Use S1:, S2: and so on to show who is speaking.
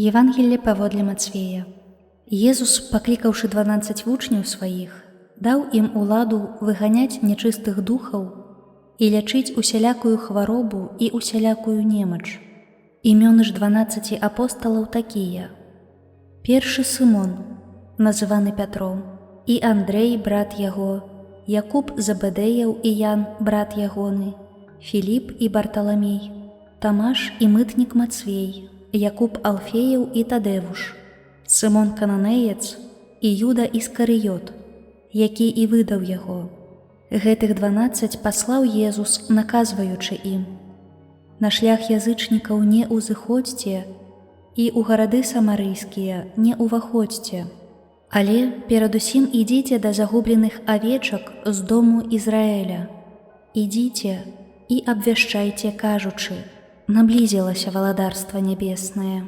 S1: Евангелле паводле Мацвея. Езус, паклікаўшы 12 вучняў сваіх, даў ім уладу выганяць нячыстых духаў і лячыць усялякую хваробу і усялякую немач. Імёны ж 12 апосталаў такія: першы Сымон, называны Пятром, і Андрэй, брат яго, Якуб Забэдэяў і Ян, брат ягоны, Філіп і Барталамей, Тамаш і мытнік Мацвей, Якуб Алфеяў і Тадэвуш, Сымон Кананеец і Юда Іскарыёт, які і выдаў яго. Гэтых 12 паслаў Езус, наказваючы ім: на шлях язычнікаў не ўзыходзьце і ў гарады самарыйскія не ўваходзьце, але перадусім ідзіце да загубленых авечак з дому Ізраэля. Ідзіце і абвяшчайце, кажучы: наблізілася валадарства нябеснае.